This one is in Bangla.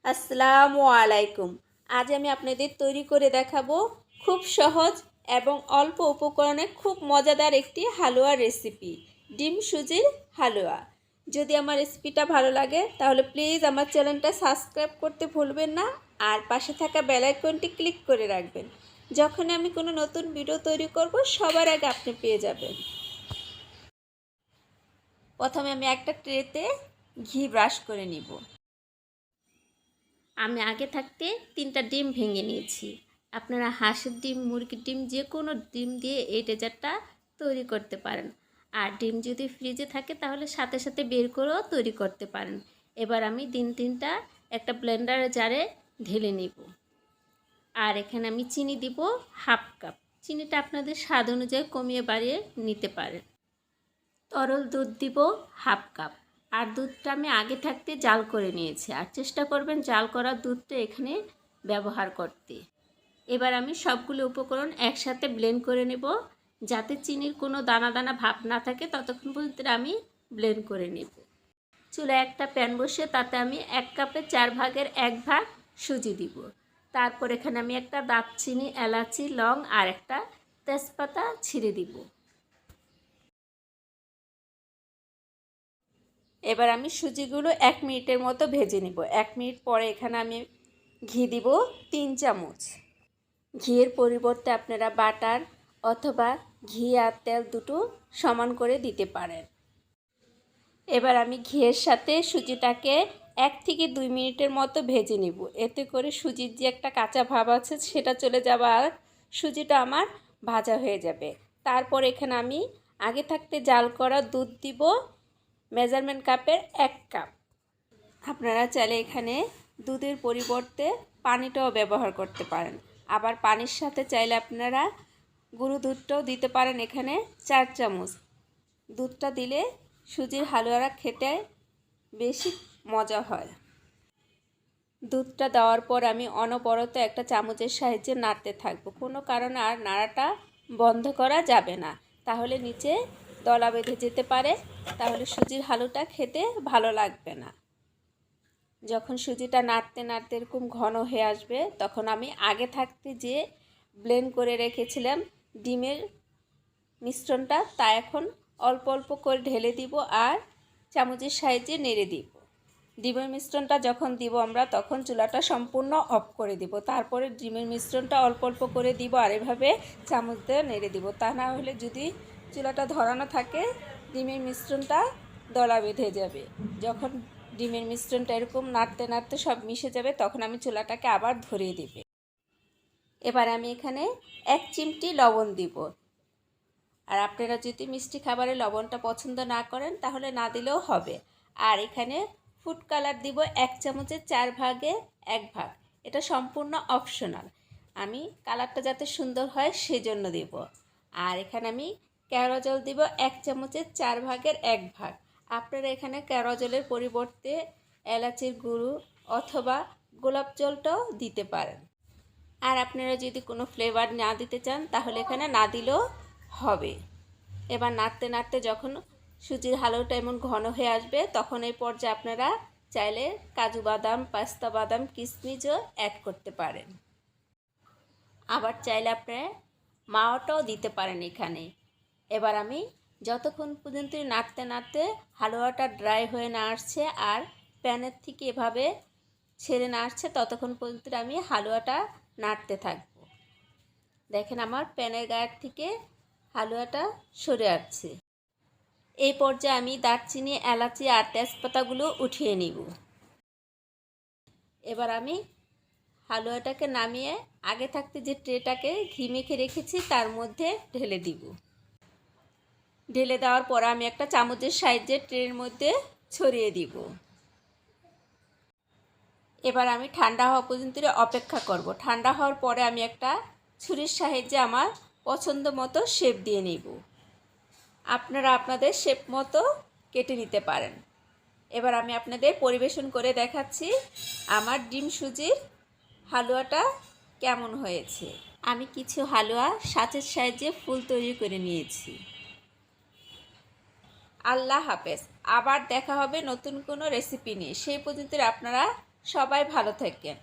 আসসালামু আলাইকুম। আজ আমি আপনাদের তৈরি করে দেখাবো খুব সহজ এবং অল্প উপকরণে খুব মজাদার একটি হালুয়া রেসিপি, ডিম সুজির হালুয়া। যদি আমার রেসিপিটা ভালো লাগে তাহলে প্লিজ আমার চ্যানেলটা সাবস্ক্রাইব করতে ভুলবেন না আর পাশে থাকা বেল আইকনটি ক্লিক করে রাখবেন। যখন আমি কোনো নতুন ভিডিও তৈরি করব সবার আগে আপনি পেয়ে যাবেন। প্রথমে আমি একটা ট্রেতে ঘি ব্রাশ করে নিব। আমি আগে থাকতে 3টা ডিম ভেঙে নিয়েছি। আপনারা হাঁসের ডিম, মুরগির ডিম, যে কোনো ডিম দিয়ে এই ডেজার্টটা তৈরি করতে পারেন। আর ডিম যদি ফ্রিজে থাকে তাহলে সাথে সাথে বের করেও তৈরি করতে পারেন। এবার আমি তিনটা একটা ব্লেন্ডারে জারে ঢেলে নিব। আর এখানে আমি চিনি দিব হাফ কাপ। চিনিটা আপনাদের স্বাদ অনুযায়ী কমিয়ে বাড়িয়ে নিতে পারেন। তরল দুধ দিব হাফ কাপ। আর দুধটা আমি আগে থাকতে জাল করে নিয়েছি। আর চেষ্টা করবেন জাল করা দুধটা এখানে ব্যবহার করতে। এবার আমি সবগুলো উপকরণ একসাথে ব্লেন্ড করে নেব, যাতে চিনির কোনো দানা দানা ভাব না থাকে ততক্ষণ পর্যন্ত আমি ব্লেন্ড করে নেব। চুলায় একটা প্যান বসিয়ে তাতে আমি 1 কাপে 4 ভাগের 1 ভাগ সুজি দিব। তারপর এখানে আমি একটা দারচিনি, এলাচি, লং আর একটা তেজপাতা ছিঁড়ে দিব। এবার আমি সুজিগুলো 1 মিনিটের মতো ভেজে নিব। 1 মিনিট পরে এখানে আমি ঘি দিব 3 চামচ। ঘিয়ের পরিবর্তে আপনারা বাটার অথবা ঘি আর তেল দুটো সমান করে দিতে পারেন। এবার আমি ঘিয়ের সাথে সুজিটাকে 1 থেকে 2 মিনিটের মতো ভেজে নিব। এতে করে সুজির যে একটা কাঁচা ভাব আছে সেটা চলে যাবে আর সুজিটা আমার ভাজা হয়ে যাবে। তারপর এখানে আমি আগে থাকতে জাল করা দুধ দিব মেজারমেন্ট কাপের 1 কাপ। আপনারা চাইলে এখানে দুধের পরিবর্তে পানিটাও ব্যবহার করতে পারেন। আবার পানির সাথে চাইলে আপনারা গুঁড়ো দুধটাও দিতে পারেন। এখানে 4 চামচ দুধটা দিলে সুজির হালুয়াটা খেতে বেশি মজা হয়। দুধটা দেওয়ার পর আমি অনবরত একটা চামচের সাহায্যে নাড়তে থাকবো। কোনো কারণে আর নাড়াটা বন্ধ করা যাবে না, তাহলে নিচে দলা বেঁধে যেতে পারে, তাহলে সুজির হালুয়াটা খেতে ভালো লাগবে না। যখন সুজিটা নাড়তে নাড়তে এরকম ঘন হয়ে আসবে তখন আমি আগে থাকতে যে ব্লেন্ড করে রেখেছিলাম ডিমের মিশ্রণটা তা এখন অল্প অল্প করে ঢেলে দিব আর চামচের সাহায্যে নেড়ে দিব। ডিমের মিশ্রণটা যখন দিব আমরা তখন চুলাটা সম্পূর্ণ অফ করে দিব। তারপরে ডিমের মিশ্রণটা অল্প অল্প করে দিব আর এভাবে চামচ দিয়ে নেড়ে দিব। তা না হলে যদি চুলাটা ধরানো থাকে ডিমের মিশ্রণটা দলা বেঁধে যাবে। যখন ডিমের মিশ্রণটা এরকম নাড়তে নাড়তে সব মিশে যাবে তখন আমি চুলাটাকে আবার ধরিয়ে দিবে। এবার আমি এখানে 1 চিমটি লবণ দিব। আর আপনারা যদি মিষ্টি খাবারে লবণটা পছন্দ না করেন তাহলে না দিলেও হবে। আর এখানে ফুড কালার দিব 1 চামচের 4 ভাগে 1 ভাগ। এটা সম্পূর্ণ অপশনাল, আমি কালারটা যাতে সুন্দর হয় সেজন্য দেব। আর এখানে আমি কেওড়া জল দিব 1 চামচের 4 ভাগের 1 ভাগ। আপনারা এখানে কেওড়া জলের পরিবর্তে এলাচির গুঁড়ো অথবা গোলাপ জলটাও দিতে পারেন। আর আপনারা যদি কোনো ফ্লেভার না দিতে চান তাহলে এখানে না দিলেও হবে। এবার নাড়তে নাড়তে যখন সুজির হালুয়াটা এমন ঘন হয়ে আসবে তখন এই পর্যায়ে আপনারা চাইলে কাজু বাদাম, পেস্তা বাদাম, কিশমিশও অ্যাড করতে পারেন। আবার চাইলে আপনারা মাওয়াটাও দিতে পারেন এখানে। এবার আমি যতক্ষণ পর্যন্ত নাড়তে নাড়তে হালুয়াটা ড্রাই হয়ে না আসছে আর প্যানের থেকে এভাবে ছেড়ে না আসছে ততক্ষণ পর্যন্ত আমি হালুয়াটা নাড়তে থাকবো। দেখেন আমার প্যানের গায়ের থেকে হালুয়াটা সরে আসছে। এই পর্যায়ে আমি দারচিনি, এলাচি আর তেজপাতাগুলো উঠিয়ে নিব। এবার আমি হালুয়াটাকে নামিয়ে আগে থাকতে যে ট্রেটাকে ঘি মেখে রেখেছি তার মধ্যে ঢেলে দিব। ঢেলে দেওয়ার পর আমি একটা চামচের সাহায্যে ট্রের মধ্যে ছড়িয়ে দিব। এবার আমি ঠান্ডা হওয়া পর্যন্ত অপেক্ষা করব। ঠান্ডা হওয়ার পরে আমি একটা ছুরির সাহায্যে আমার পছন্দ মতো শেপ দিয়ে নেব। আপনারা আপনাদের শেপ মতো কেটে নিতে পারেন। এবার আমি আপনাদের পরিবেশন করে দেখাচ্ছি আমার ডিম সুজির হালুয়াটা কেমন হয়েছে। আমি কিছু হালুয়া সাঁচের সাহায্যে ফুল তৈরি করে নিয়েছি। আল্লাহ হাফেজ। আবার দেখা হবে নতুন কোনো রেসিপি নিয়ে। সেই পর্যন্ত আপনারা সবাই ভালো থাকেন।